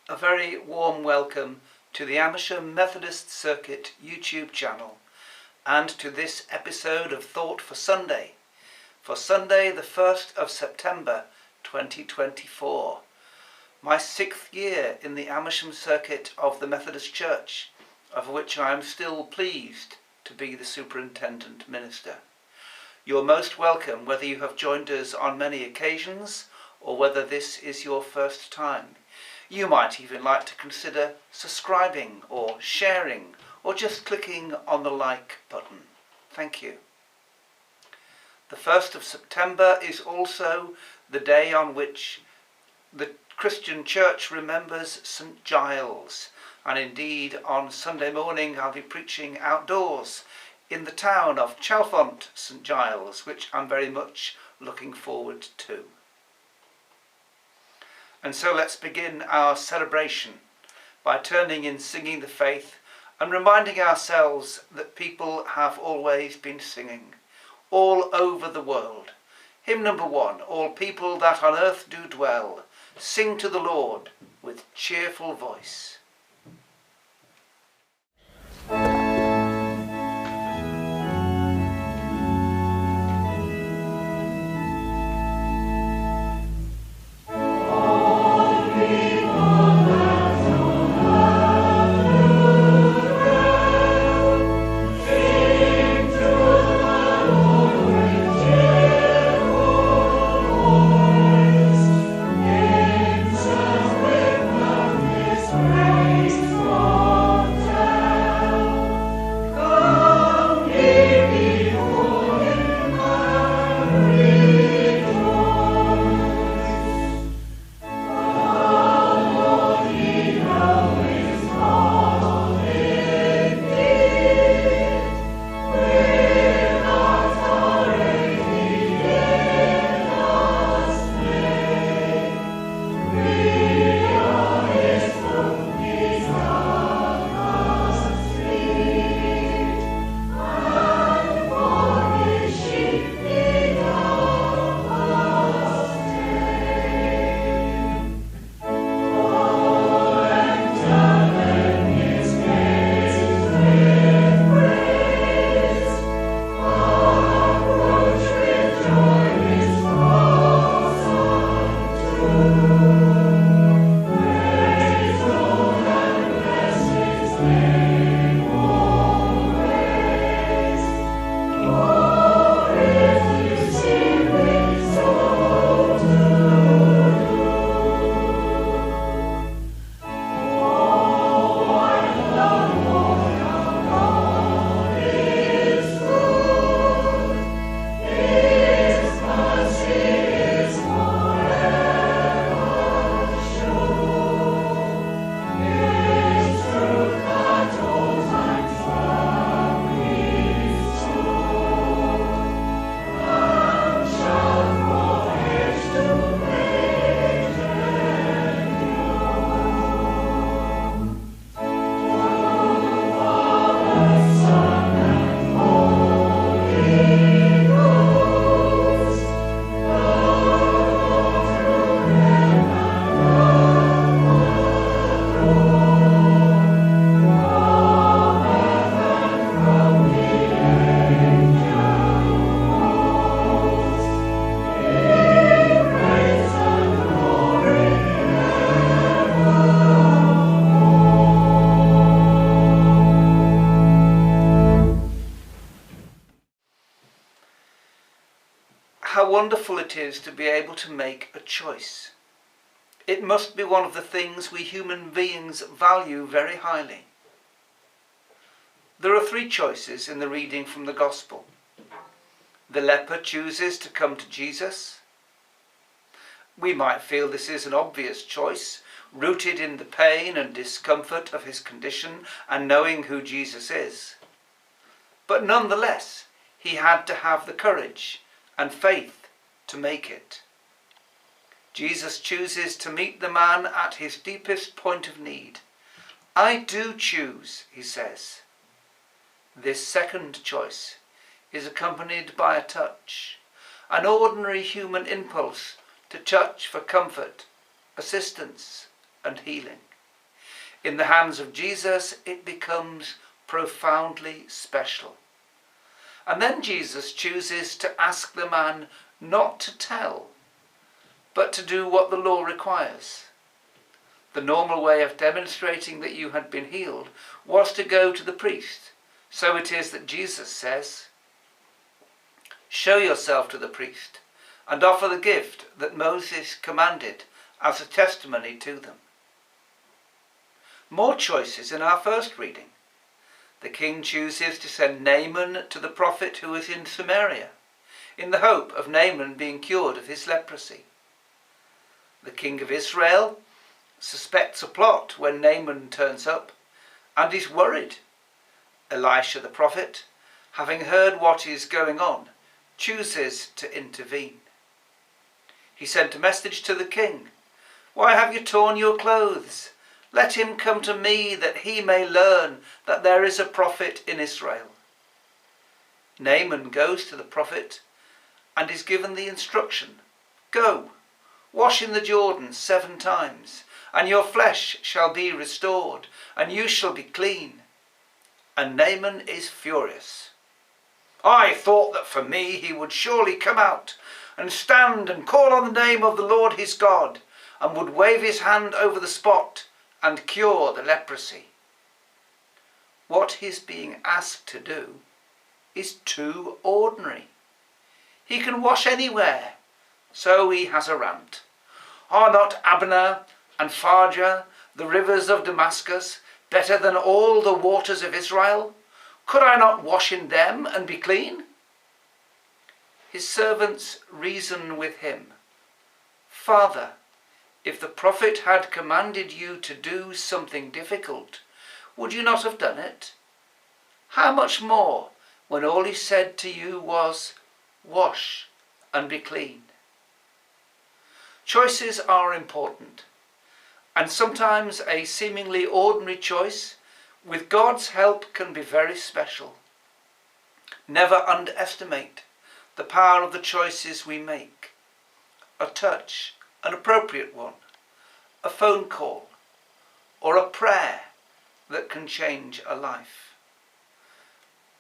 A very warm welcome to the Amersham Methodist Circuit YouTube channel and to this episode of Thought for Sunday the 1st of September 2024. My 6th year in the Amersham Circuit of the Methodist Church, of which I am still pleased to be the Superintendent Minister. You're most welcome whether you have joined us on many occasions or whether this is your first time. You might even like to consider subscribing or sharing or just clicking on the like button. Thank you. The 1st of September is also the day on which the Christian Church remembers St. Giles, and indeed on Sunday morning I'll be preaching outdoors in the town of Chalfont, St. Giles, which I'm very much looking forward to. And so let's begin our celebration by turning in singing the faith and reminding ourselves that people have always been singing all over the world. Hymn number 1, all people that on earth do dwell, sing to the Lord with cheerful voice. How wonderful it is to be able to make a choice. It must be one of the things we human beings value very highly. There are 3 choices in the reading from the Gospel. The leper chooses to come to Jesus. We might feel this is an obvious choice, rooted in the pain and discomfort of his condition and knowing who Jesus is. But nonetheless, he had to have the courage and faith to make it. Jesus chooses to meet the man at his deepest point of need. I do choose, he says. This second choice is accompanied by a touch, an ordinary human impulse to touch for comfort, assistance and healing. In the hands of Jesus, it becomes profoundly special. And then Jesus chooses to ask the man not to tell, but to do what the law requires. The normal way of demonstrating that you had been healed was to go to the priest. So it is that Jesus says, "Show yourself to the priest and offer the gift that Moses commanded as a testimony to them." More choices in our first reading. The king chooses to send Naaman to the prophet who is in Samaria, in the hope of Naaman being cured of his leprosy. The king of Israel suspects a plot when Naaman turns up and is worried. Elisha the prophet, having heard what is going on, chooses to intervene. He sent a message to the king, "Why have you torn your clothes? Let him come to me that he may learn that there is a prophet in Israel." Naaman goes to the prophet and is given the instruction, "Go, wash in the Jordan 7 times, and your flesh shall be restored, and you shall be clean." And Naaman is furious. "I thought that for me he would surely come out and stand and call on the name of the Lord his God, and would wave his hand over the spot and cure the leprosy." What he's being asked to do is too ordinary. He can wash anywhere, so he has a rant. "Are not Abner and Pharpar, the rivers of Damascus, better than all the waters of Israel? Could I not wash in them and be clean?" His servants reason with him, "Father, if the prophet had commanded you to do something difficult, would you not have done it? How much more when all he said to you was, 'Wash and be clean'?" Choices are important, and sometimes a seemingly ordinary choice with God's help can be very special. Never underestimate the power of the choices we make. A touch, an appropriate one, a phone call, or a prayer that can change a life.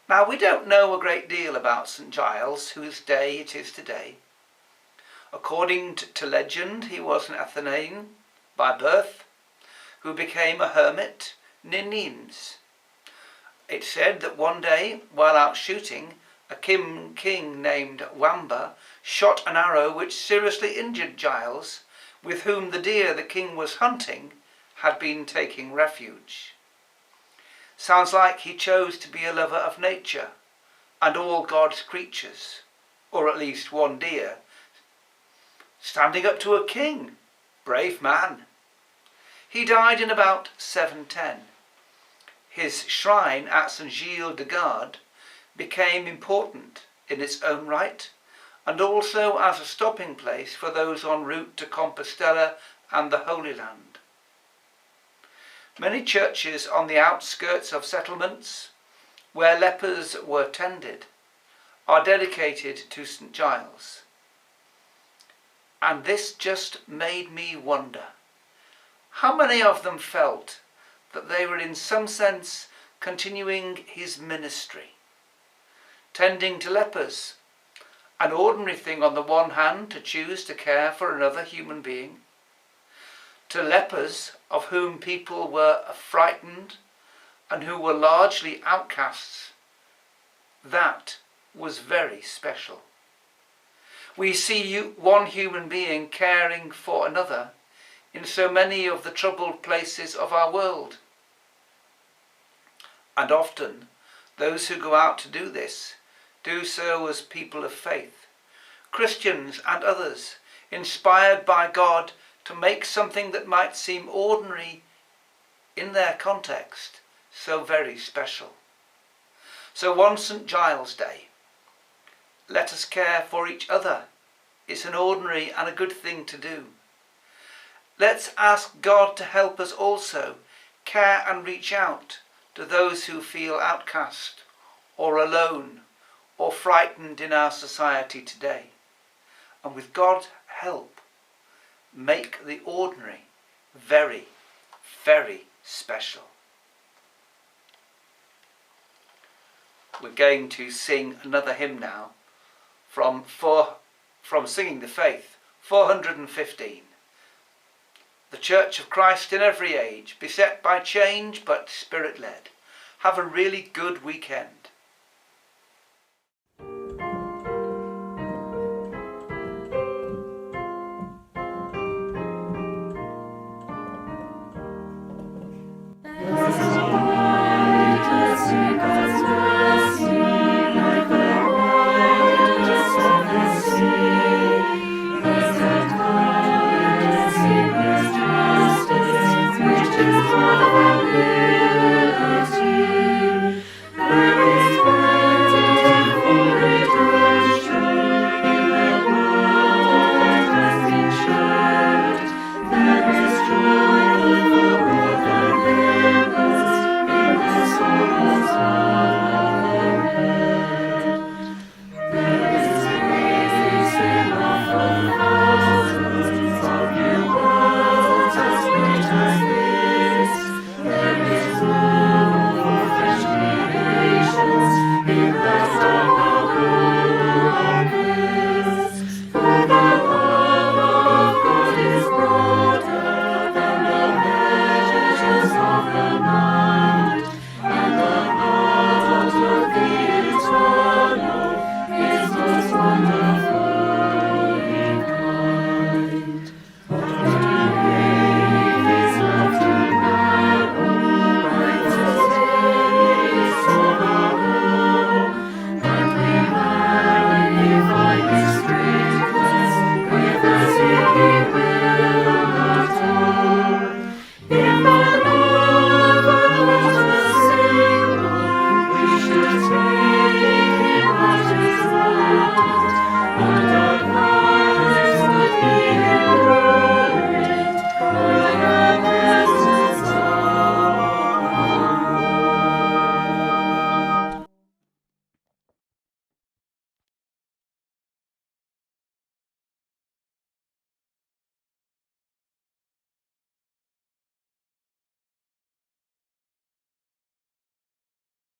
Now, we don't know a great deal about St. Giles, whose day it is today. According to legend, he was an Athenian by birth, who became a hermit near Nimes. It's said that one day, while out shooting, a king named Wamba shot an arrow which seriously injured Giles, with whom the deer the king was hunting had been taking refuge. Sounds like he chose to be a lover of nature and all God's creatures, or at least one deer, standing up to a king. Brave man. He died in about 710. His shrine at St. Gilles de Garde became important in its own right, and also as a stopping place for those en route to Compostela and the Holy Land. Many churches on the outskirts of settlements, where lepers were tended, are dedicated to St. Giles. And this just made me wonder, how many of them felt that they were in some sense continuing his ministry? Tending to lepers, an ordinary thing on the one hand to choose to care for another human being. To lepers of whom people were frightened and who were largely outcasts, that was very special. We see one human being caring for another in so many of the troubled places of our world. And often those who go out to do this do so as people of faith, Christians and others, inspired by God to make something that might seem ordinary in their context so very special. So on St. Giles Day, let us care for each other. It's an ordinary and a good thing to do. Let's ask God to help us also care and reach out to those who feel outcast or alone or frightened in our society today. And with God's help, make the ordinary very, very special. We're going to sing another hymn now from Singing the Faith, 415. The Church of Christ in every age, beset by change but spirit-led. Have a really good weekend.